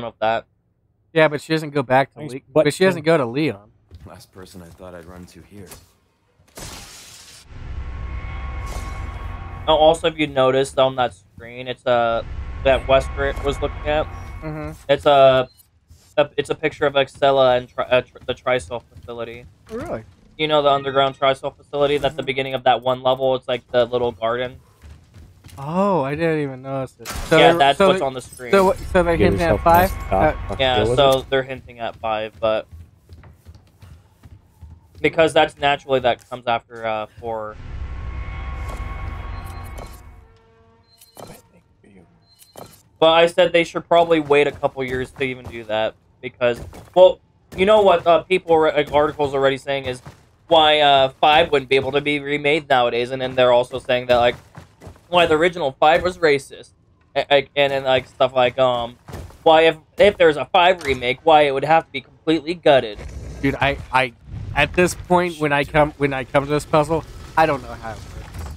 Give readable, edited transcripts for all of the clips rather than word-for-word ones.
of that. Yeah, but she doesn't go back to Leon. But she doesn't go to Leon. Last person I thought I'd run into here. Oh, also, if you noticed on that screen, it's that Western was looking at. Mm-hmm. It's a picture of Excella and the Trisol facility. Oh, really? You know the underground Trisol facility? That's the beginning of that one level. It's like the little garden. Oh, I didn't even notice it. So yeah, that's what's on the screen. So they're hinting at 5? Yeah, so they're hinting at 5, but... Because that's naturally that comes after 4. But I said they should probably wait a couple years to even do that. Because, well, you know what articles already saying is why 5 wouldn't be able to be remade nowadays. And then they're also saying that, like, why the original 5 was racist. And then, like, stuff like, why if there's a 5 remake, why it would have to be completely gutted. Dude, I at this point, when I come to this puzzle, I don't know how it works.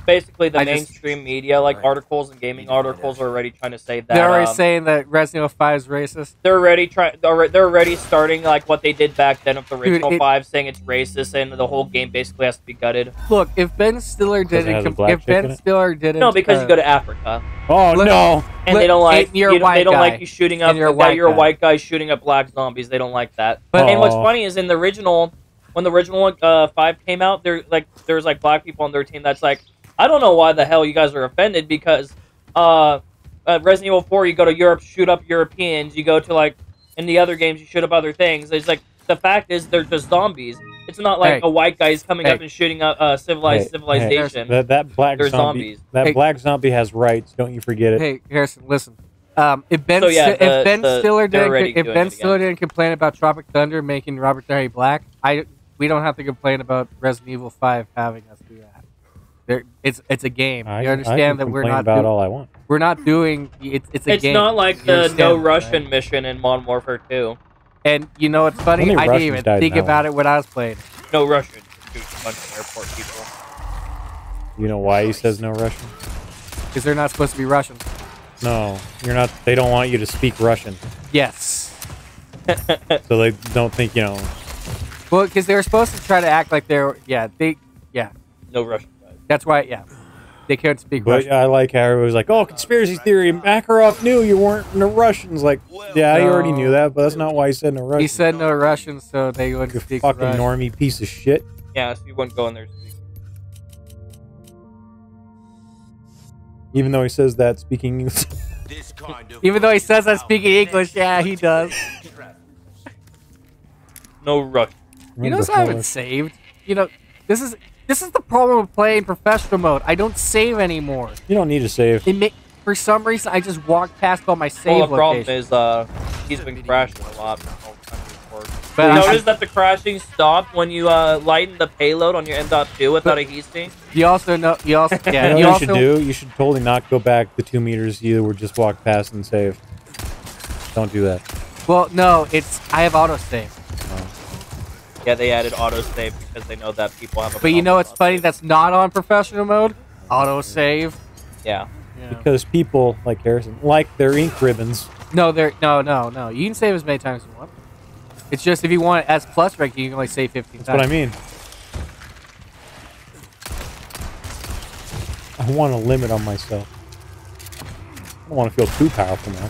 Basically, the mainstream media, like articles and gaming articles, are already trying to say that they're already saying that Resident Evil 5 is racist. They're already starting like what they did back then with the original 5, saying it's racist and the whole game basically has to be gutted. Look, if Ben Stiller didn't, no, because you go to Africa. Oh no! And they don't like you're a white they don't guy. like you shooting up. You're a white guy shooting up black zombies. They don't like that. And what's funny is in the original, when the original 5 came out, there's like black people on their team that's like, I don't know why the hell you guys are offended, because Resident Evil 4, you go to Europe, shoot up Europeans. You go to, like, in the other games, you shoot up other things. It's like, the fact is, they're just zombies. It's not like a white guy is coming up and shooting up civilization. That black zombie, zombies. That black zombie has rights. Don't you forget it. Hey, Harrison, listen. If Ben Stiller didn't complain about Tropic Thunder making Robert Downey black, we don't have to complain about Resident Evil 5 having us do that. It's a game. You understand that we're not about all I want. We're not doing. It's a game. It's not like the No Russian mission in Modern Warfare 2. And you know what's funny? I didn't even think about it when I was playing. No Russian. Shoot a bunch of airport people. You know why he says no Russian? Because they're not supposed to be Russian. No, you're not. They don't want you to speak Russian. Yes. So they don't think, you know. Well, because they were supposed to try to act like they're. No Russian. That's why, they couldn't speak Russian. But I like how it was like, oh, conspiracy theory. Makarov knew you weren't no Russians. Like, yeah, I already knew that, but that's not why he said no Russian. He said no Russian, so they wouldn't speak fucking Russian. normie piece of shit. Yeah, so you wouldn't go in there speaking. Even though he says that speaking English. Even though he says that speaking English, yeah, he does. No Russian. You know, I haven't saved. You know, this is the problem with playing professional mode. I don't save anymore. You don't need to save. For some reason, I just walk past all my save locations. Well, the problem is he's been crashing a lot. But you notice that the crashing stopped when you lighten the payload on your M.2 without a heat sink? You also know. You should do? You should totally not go back the 2 meters. You would just walk past and save. Don't do that. Well, no, I have autosave. Yeah, they added autosave because they know that people have a But you know what's funny? That's not on professional mode? Autosave. Yeah. Because people, like Harrison, like their ink ribbons. No. You can save as many times as you want. It's just if you want it as plus rank, you can only save 15 times. That's what I mean. I want a limit on myself. I don't want to feel too powerful now.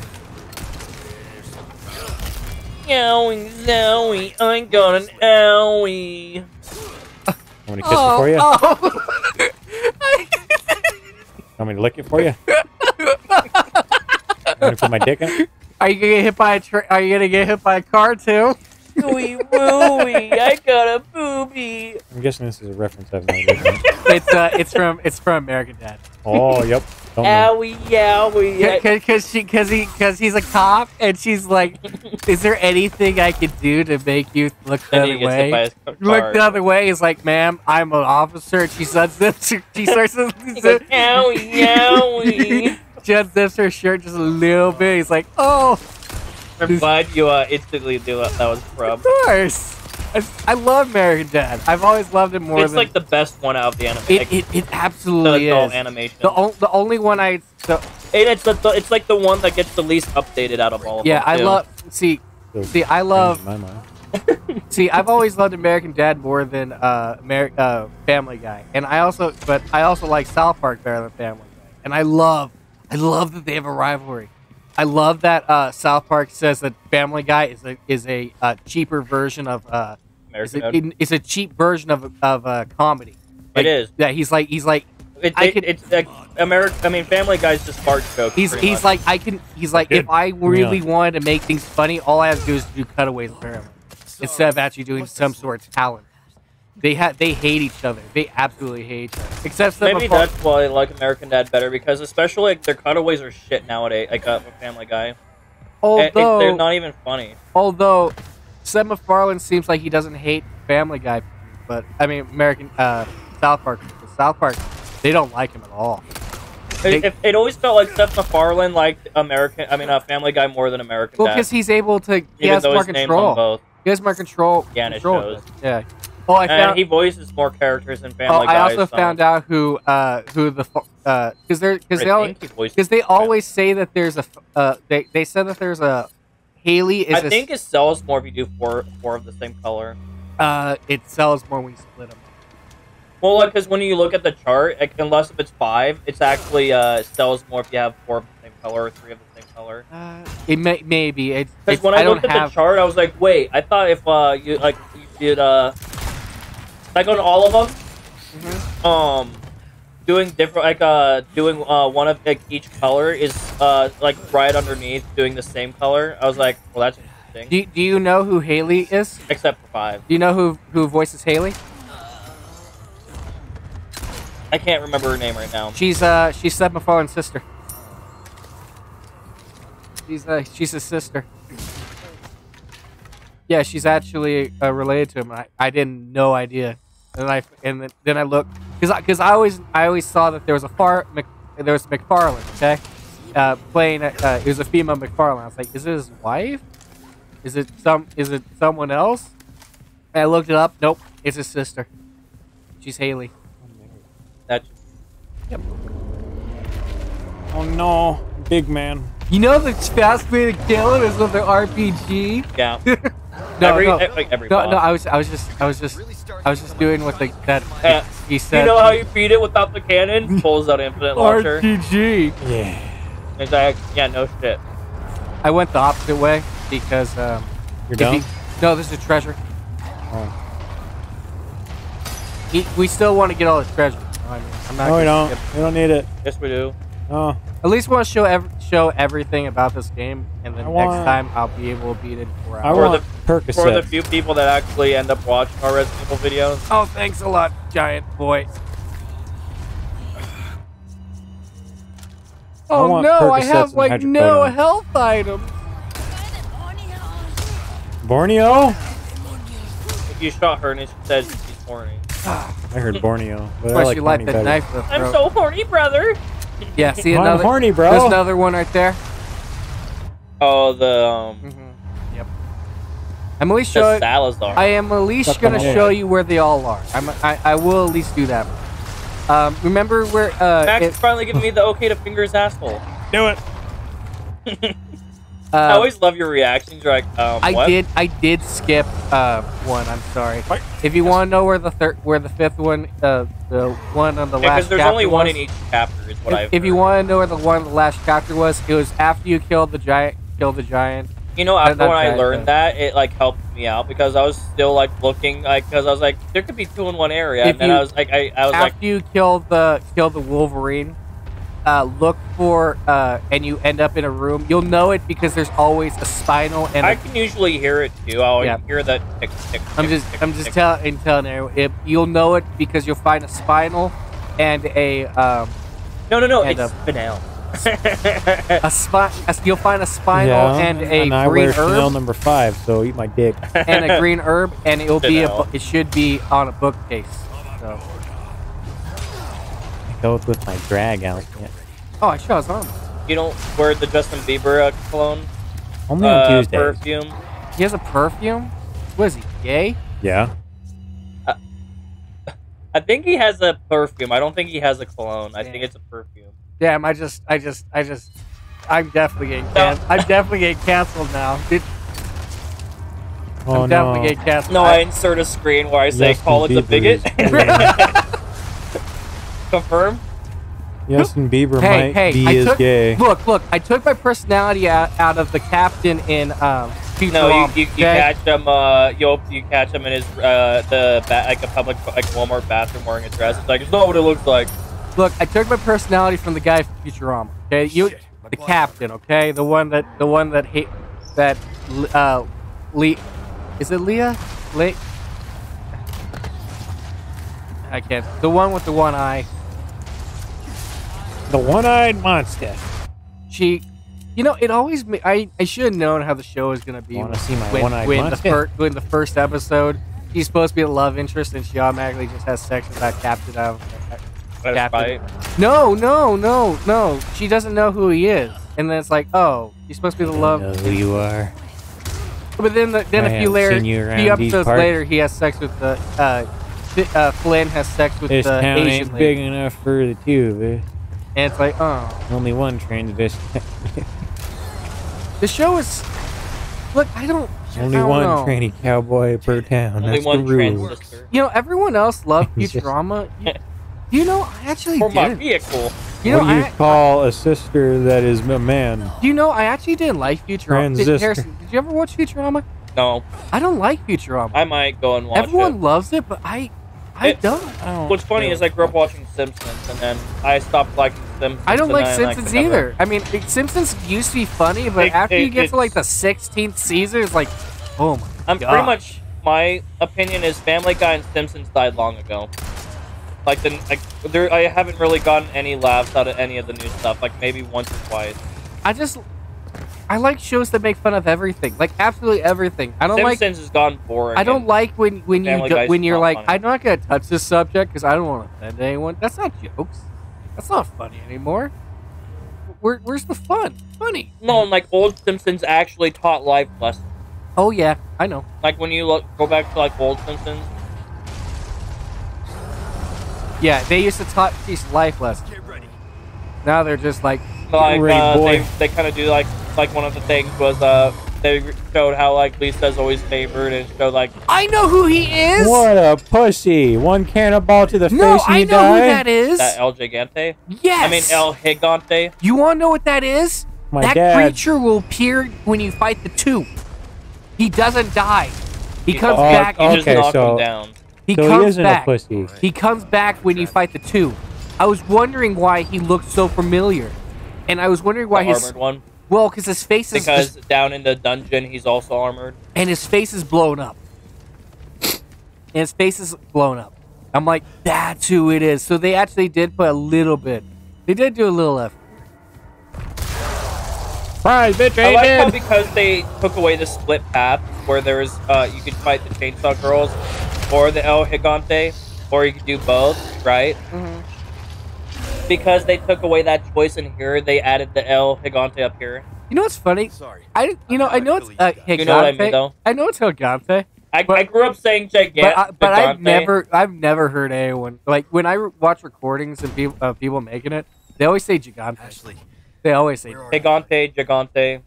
Yowie, zowie, I got an owie. Want me to kiss it for you? Want me to lick it for you? Want me to put my dick in? Are you gonna get hit by Are you gonna get hit by a car too? Ooey wooey, I got a boobie. I'm guessing this is a reference I've never heard. It's from American Dad. Oh, yep. Owie, yowie. Because he's a cop, and she's like, "Is there anything I could do to make you look the other way?" Look the other way. He's like, "Ma'am, I'm an officer." And she says this. She starts to. Owie, yowie. She unzips her shirt just a little bit. He's like, "Oh." I'm glad you instantly knew that was from. Of course. I love American Dad. I've always loved it more. It's like the best one out of the animation. It absolutely is. Animation. The only one it's like the one that gets the least updated out of all of them. Yeah, I love. See, I love. See, I've always loved American Dad more than Family Guy, and I also like South Park better than Family Guy, and I love that they have a rivalry. I love that South Park says that Family Guy is a cheaper version of it's a cheap version of comedy. Like, it is. Yeah, he's like it's like Family Guy's just fart jokes. He's like if I really wanted to make things funny, all I have to do is do cutaways apparently, instead of actually doing some sort of talent. They hate each other. They absolutely hate each other. Except maybe that's why I like American Dad better, because especially like their cutaways are shit nowadays. Like Family Guy. Although they're not even funny. Although Seth MacFarlane seems like he doesn't hate Family Guy, but I mean South Park. They don't like him at all. It always felt like Seth MacFarlane liked Family Guy more than American Dad. Well, because he's able to. He has more control. He has more control. Yeah, and it shows. Yeah. Well, and he voices more characters in Family Guy. I also found out who because they always say that there's a they said that there's a Haley. I think it sells more if you do four of the same color. It sells more when you split them. Well, because when you look at the chart, unless if it's 5, it's actually sells more if you have 4 of the same color or 3 of the same color. It maybe. Because when I looked at the chart, I was like, wait, I thought if you did like on all of them, doing different doing one of each color is like right underneath doing the same color. I was like, well, that's interesting. Do you know who Haley is? Except for 5. Do you know who voices Haley? I can't remember her name right now. She's Seth MacFarlane's sister. She's his sister. Yeah, she's actually related to him. I didn't no idea, and then I looked because I always saw that there was McFarlane, okay, playing it was a female McFarlane. I was like, is it his wife? Is it someone else? And I looked it up. Nope, it's his sister. She's Haley. Yep. Oh no, big man. You know the fast way to kill him is with the RPG. Yeah. Every boss. I was just doing what that he said. You know how you beat it without the cannon? Pulls out infinite launcher. RPG. Yeah. Exactly. Yeah. No shit. I went the opposite way because you're done. No, this is treasure. Oh. We still want to get all the treasure. I'm not. No, we don't. We don't need it. Yes, we do. Oh. At least want to show everything about this game, and then next time I'll be able to beat it in 4 hours. For the few people that actually end up watching our Resident Evil videos. Oh, thanks a lot, giant boy. Oh no, I have like no health items. Borneo? You shot her and she said she's horny. I heard Borneo. But I like she liked that knife. I'm so horny, brother. Yeah, see I'm another. horny, bro. There's another one right there. Oh, the Yep. I'm at least showing. Salazar. I am at least gonna show you where they all are. I will at least do that. Remember where? Max is finally giving me the okay to finger his asshole. Do it. I always love your reactions. You're like, what? I did skip one. I'm sorry. What? If you want to know where the fifth one, the one on the last chapter because there's only one in each chapter. Is what I've If you want to know where the one on the last chapter was, it was after you killed the giant. You know, after when I learned that, it like helped me out because I was still like looking because I was like, there could be 2 in one area, and then I was like, after you killed the Wolverine. Look for and you end up in a room. You'll know it because there's always a spinal and I can usually hear it too. I'll hear that tick, tick, I'm just telling you. You'll know it because you'll find a spinal and a no, it's spinel. You'll find a spinal and a and I green wear herb. Chanel number 5, so eat my dick. And a green herb, and it should be on a bookcase. So. Goes with my drag outfit. Oh, I saw his arm. You don't wear the Justin Bieber cologne? Only on Tuesdays. Perfume. He has a perfume? What is he, gay? Yeah. I think he has a perfume. I don't think he has a cologne. I think it's a perfume. Damn, I'm definitely getting canceled now. Oh, I'm definitely getting canceled. No, I insert a screen where I say college a bigot. Confirm. Justin Bieber might be as gay. Look, I took my personality out of the captain in Futurama. No, you catch him. You catch him in his like a public like Walmart bathroom wearing a dress. It's like it's not what it looks like. Look, I took my personality from the guy from Futurama. Okay, the captain. Okay, the one that Lee. Is it Leah? I can't. The one with the one eye. The one-eyed monster. It always. I should have known how the show was gonna be. Want to see my one-eyed monster? When the first episode, she's supposed to be a love interest, and she automatically just has sex with that captain. Captain. No. She doesn't know who he is, and then it's like, oh, he's supposed to be the love. I know who you are. But then a few episodes later, he has sex with the Flynn has sex with this the town Asian ain't lady. big enough for the two of us. And it's like, oh. Only one transvestite. The show is... Look, Only one tranny cowboy per town. Only That's one the rules. sister. Everyone else loved Futurama. I actually For my didn't. vehicle. What do you call a sister that is a man? I actually didn't like Futurama. Harrison, did you ever watch Futurama? No. I don't like Futurama. I might go and watch Everyone loves it, but I don't. What's funny is I grew up watching Simpsons, and then I stopped liking Simpsons. I don't like Simpsons either. I mean, Simpsons used to be funny, but after you get to like the 16th season, it's like, oh my God. Pretty much, my opinion is Family Guy and Simpsons died long ago. I haven't really gotten any laughs out of any of the new stuff. Like maybe once or twice. I like shows that make fun of everything, like absolutely everything. Simpsons has gone boring. I don't like when you're like, funny. I'm not gonna touch this subject because I don't want to offend anyone. That's not jokes. That's not funny anymore. Where's the fun? Funny. No, and like old Simpsons actually taught life lessons. Oh yeah, I know. Like when you go back to like old Simpsons. Yeah, they used to teach life lessons. Now they're just like they kind of do like one of the things was they showed how like Lisa's always favored and showed like I know who he is. What a pussy! One cannonball to the face and you die. I know who that is. That El Gigante. Yes. I mean El Gigante. You want to know what that is? That creature will appear when you fight the two. He doesn't die. He comes back. You just knock him down. He isn't a pussy. He comes back when you fight the two. I was wondering why he looked so familiar, and I was wondering why armored one. Well, because his face is down in the dungeon he's also armored, and his face is blown up. I'm like, that's who it is. So they actually did put a little bit. They did do a little effort. Prize, bitch, I like how because they took away the split path where there's you could fight the Chainsaw Girls or the El Gigante, or you could do both, right? Mm-hmm. Because they took away that choice in here, they added the El Gigante up here. You know what's funny? Sorry. I know it's Gigante. You know what I mean, though? I know it's Gigante. I grew up saying gigantic. But I've never heard anyone like when I watch recordings and people making it. They always say Gigante. Ashley, they always say Gigante.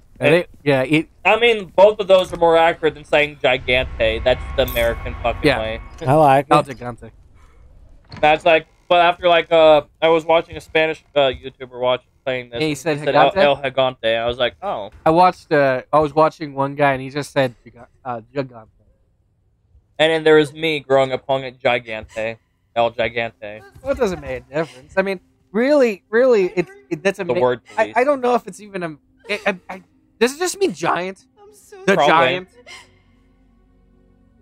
I mean, both of those are more accurate than saying Gigante. That's the American fucking way. I like it. Gigante. That's like, but after like I was watching a Spanish YouTuber playing this. Yeah, he said El Gigante. I was like, oh. I was watching one guy and he just said Gigante. And then there was me growing up calling it Gigante, El Gigante. Well, it doesn't make a difference. I mean, really, that's a word. I don't know if it's even a. Does it just mean giant? I'm so the Probably. Giant.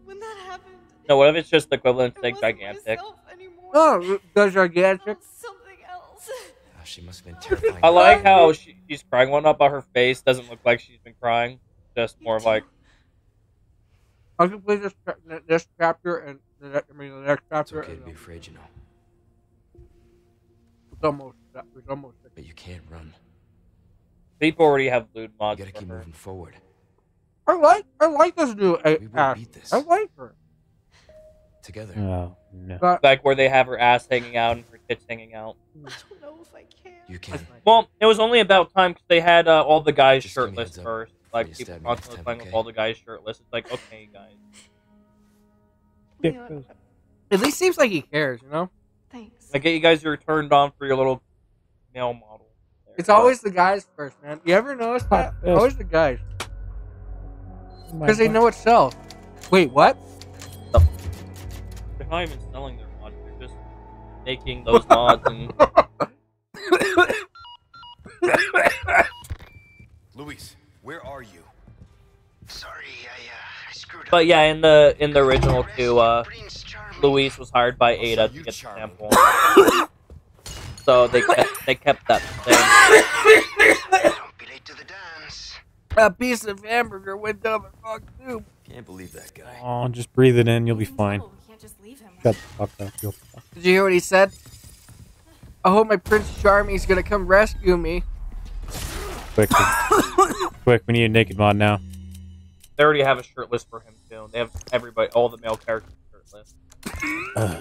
When that happened, No, what if it's just the equivalent to I wasn't gigantic? myself anymore. Oh, the gigantic. I was something else. oh, she must have been terrifying. I like how she's crying one up, but her face doesn't look like she's been crying. Just more of like. I can play this chapter and the next It's chapter. okay to be afraid, you know. It's almost. But you can't run. People already have lewd You mods. gotta for keep her. moving forward. I like this new We will Ash. beat this. I like her. Together. Oh, no. But Like where they have her ass hanging out and her tits hanging out. I don't know if I can. You can. Well, it was only about time because they had all the guys shirtless first. Like, people constantly playing with all the guys shirtless. It's like, okay, guys. At least seems like he cares, you know? Thanks. I get you guys are turned on for your little male model. It's always the guys first, man. You ever notice that? Always the guys. Because they know it sells. Wait, what? They're not even selling their mods. They're just making those mods and... Luis, where are you? Sorry, I screwed up. But yeah, in the original too, Luis was hired by Ada to get the sample. So they kept that thing. Don't be late to the dance. A piece of hamburger went down the wrong tube. Can't believe that guy. Oh, just breathe it in. You'll be fine. No, we can't just leave him. Shut the fuck up. You'll be fine. Did you hear what he said? I hope my Prince Charming's gonna come rescue me. Quick. Quick, we need a naked mod now. They already have a shirtless for him too. They have everybody, all the male characters shirtless.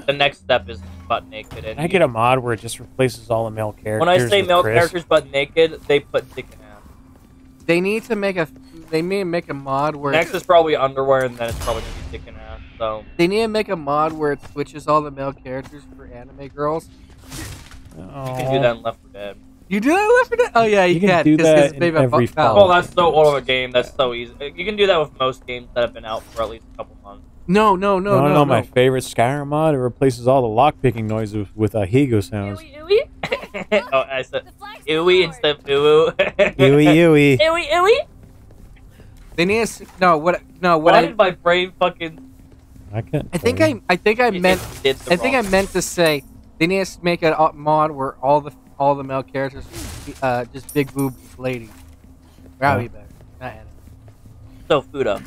The next step is butt naked. And Can I get a mod where it just replaces all the male characters? when I say with male Chris? characters butt naked, they put dick in ass. They need to make a. They may make a mod where. Next is probably underwear, and then it's probably gonna be dick in ass. So They need to make a mod where it switches all the male characters for anime girls. you can do that in Left 4 Dead. You do that in Left 4 Dead? Oh yeah, you can do 'cause that it's in made by every Valve. Oh, that's so old of a game. That's so easy. You can do that with most games that have been out for at least a couple months. No. My favorite Skyrim mod? It replaces all the lockpicking noises with Higo sounds. Oh, I said ooey instead of ooh. Ewy, ewy. Ooey, ooey. They need to. No, what? Why did my brain fucking? I can't. I think I meant. Did the I think I wrong. meant to say they need to make a mod where all the male characters, just big boob ladies. That'd be better. Not anime. So Fuda.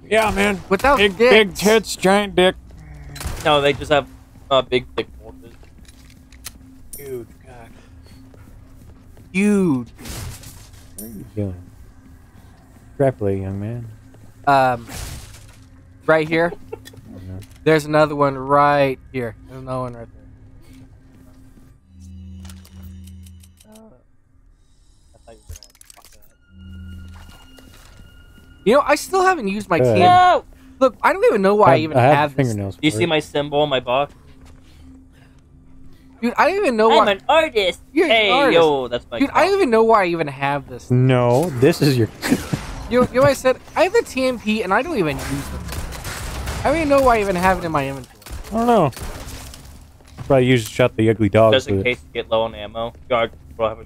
Yeah, man. Without Big dicks. tits, giant dick. No, they just have big thick forces. Huge cock. Huge. What are you doing? Extrapolate, young man. Right here. There's another one right here. There's another one right there. You know, I still haven't used my team. No! Look, I don't even know why I even have this. fingernails. Do you see my symbol on my box? Dude, I don't even know I'm why. an artist. You're an Hey, artist. yo, that's my. Dude, I don't even know why I even have this. No, this is your. You know what I said? I have the TMP and I don't even use them. I don't even know why I even have it in my inventory. I don't know. Probably you just shot the ugly dog. Just in with it. case you get low on ammo. God,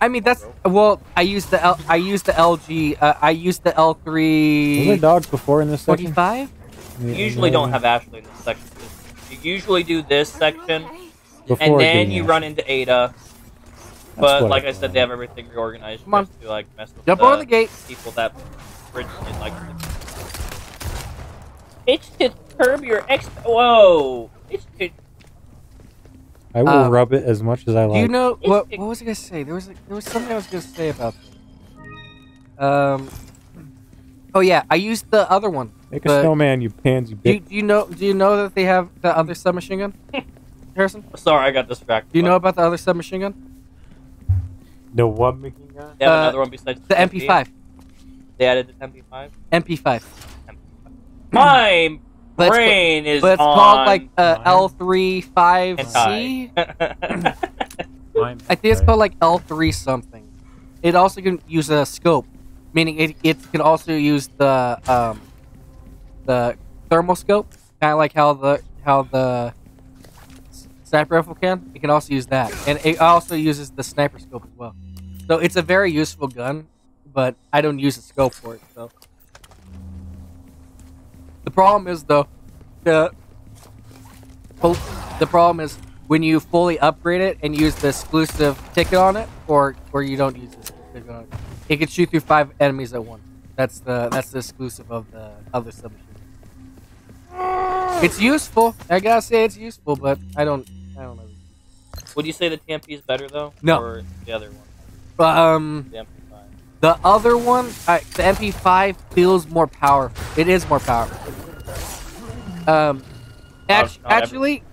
I mean, that's well. I used the LG. I used the L3. Was there dogs before in this section? 45. You usually don't have Ashley in this section. You usually do this section, Before and then getting you Ashley. run into Ada. But what like I I said, they have everything reorganized Come on. just to like mess with Jump over the gate. people that originally like. It's to curb your Whoa! It's to. I will rub it as much as I like. Do you know what was I gonna say? There was something I was gonna say about this. Oh yeah, I used the other one. Make a snowman, you pansy bitch. Do you know that they have the other submachine gun? Harrison? Sorry, I got distracted. Do you know about the other submachine gun? The what making gun? They have another one besides the MP5. They added the MP5. MP5. My brain is but it's on. called like L35C. I think it's called like L3 something. It also can use a scope, meaning it can also use the thermal scope, kind of like how the sniper rifle can. It can also use that, and it also uses the sniper scope as well. So it's a very useful gun, but I don't use a scope for it. So the problem is though, the problem is when you fully upgrade it and use the exclusive ticket on it, or you don't use this ticket on it, it can shoot through 5 enemies at once. That's the exclusive of the other submachine. It's useful. I gotta say it's useful, but I don't know. Would you say the TMP is better though? No. Or the other one? The MP5. the other one, the MP5 feels more powerful. It is more powerful. Actually,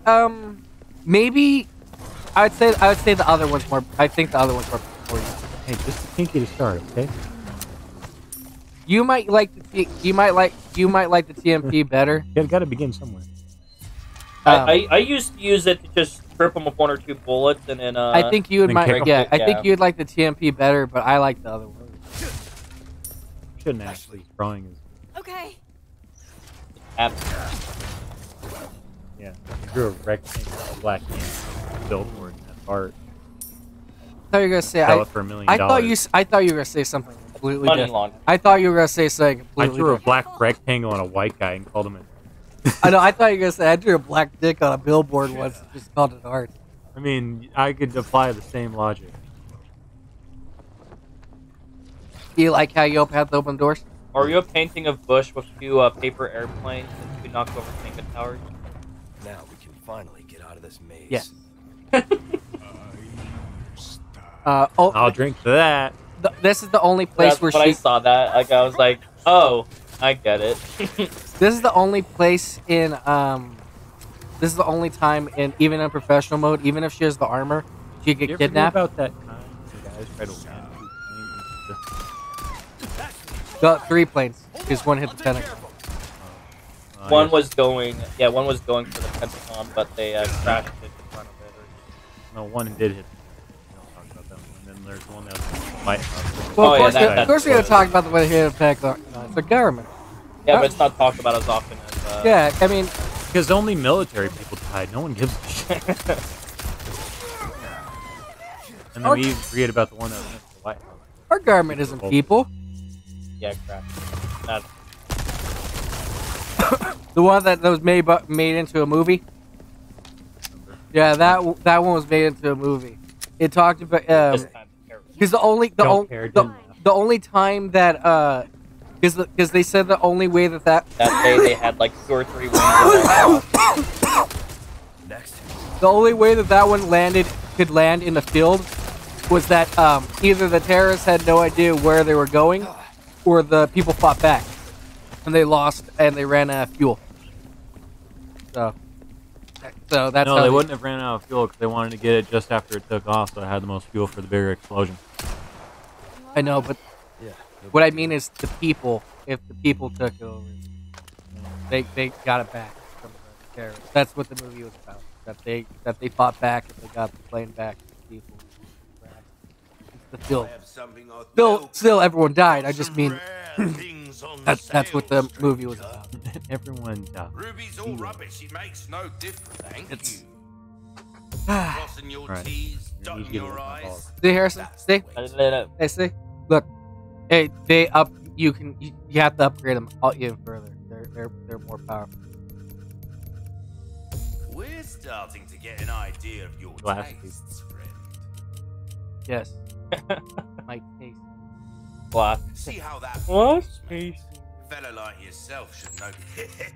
maybe I would say the other one's more. I think the other one's more. for you. Hey, just a pinky to start, okay? You might like the TMP better. You gotta begin somewhere. I used to use it to just strip them with 1 or 2 bullets, and then I think you would I think you'd like the TMP better, but I like the other one. Shouldn't actually drawing is. Okay. Yeah, you drew a rectangle, a black billboard in that part. I thought you were gonna say Sell it for $1 million. I thought you were gonna say something completely money different. laundering. I thought you were gonna say something completely I drew a different. black rectangle on a white guy and called him I know. I thought you were gonna say I drew a black dick on a billboard once, and just called it art. I mean, I could apply the same logic. Do you like how you have to open doors? Are you a painting of Bush with 2 paper airplanes and 2 knocked over Tinka towers? Now we can finally get out of this maze. Yes. I'll drink to that. This is the only place where I saw that. Like I was like, oh, I get it. This is the only place in This is the only time in even in professional mode, even if she has the armor, she could get kidnapped. About that time the guys tried to land 2 planes. Got 3 planes because 1 hit the Pentagon. One was going for the Pentagon, but they crashed it in front of it. No, 1 did hit. Talk about that one. And then there's one that was White House. Well, of course we're gonna talk about the one that hit the Pentagon. It's the government. Yeah, but it's not talked about as often as. Yeah, I mean, because only military people died. No one gives a shit. And then we read about the one that went to the White House. Our government isn't people. Yeah, crap. Not. The one that was made into a movie. Yeah, that one was made into a movie. It talked about because the only time that because they said the only way that day they had like 2 or 3 wings. Next. The only way that one could land in the field was that either the terrorists had no idea where they were going, or the people fought back, and they lost and they ran out of fuel. So that's no, they wouldn't have ran out of fuel because they wanted to get it just after it took off, so it had the most fuel for the bigger explosion. I know, but what I mean is the people. If the people took it over, they got it back from the terrorists. That's what the movie was about. That they fought back and they got the plane back. The people. It's the film. Still, everyone died. I just mean that's what the movie was about. Everyone died. Ruby's all rubbish. It makes no difference. Thank you. Right. Crossing your T's, dotting your I's. See, Harrison. See. Hey, see. Look. Hey, you have to upgrade them even further. They're more powerful. We're starting to get an idea of your tastes, friend. Yes. My taste. Black. See how that What? fella like yourself should know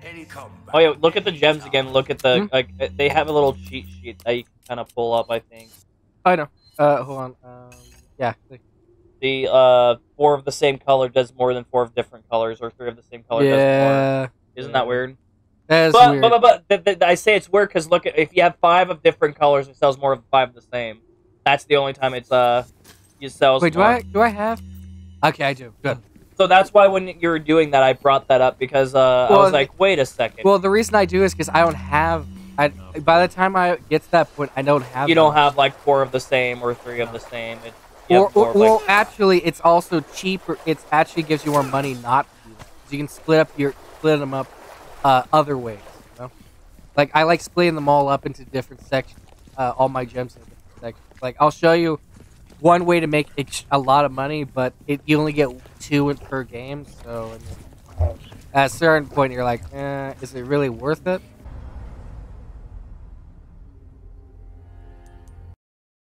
any combat. Oh yeah, look at the gems again. Look at the like they have a little cheat sheet that you can kind of pull up. I think. I know. Hold on. Yeah. The 4 of the same color does more than 4 of different colors, or 3 of the same color does more. Isn't that weird? That is weird. But I say it's weird because look, if you have 5 of different colors, it sells more of 5 of the same. That's the only time it's you sells. Wait, more. do I have? Okay, I do. Good. So that's why when you were doing that, I brought that up because I was like, wait a second. Well, the reason I do is because I don't have. By the time I get to that point, I don't have. You don't have like 4 of the same or 3 of the same. Well, actually, it's also cheaper. It actually gives you more money not to do that. So you can split them up other ways. You know? Like I like splitting them all up into different sections. All my gems in different sections. Like I'll show you one way to make a lot of money, but you only get 2 per game. So at a certain point, you're like, is it really worth it?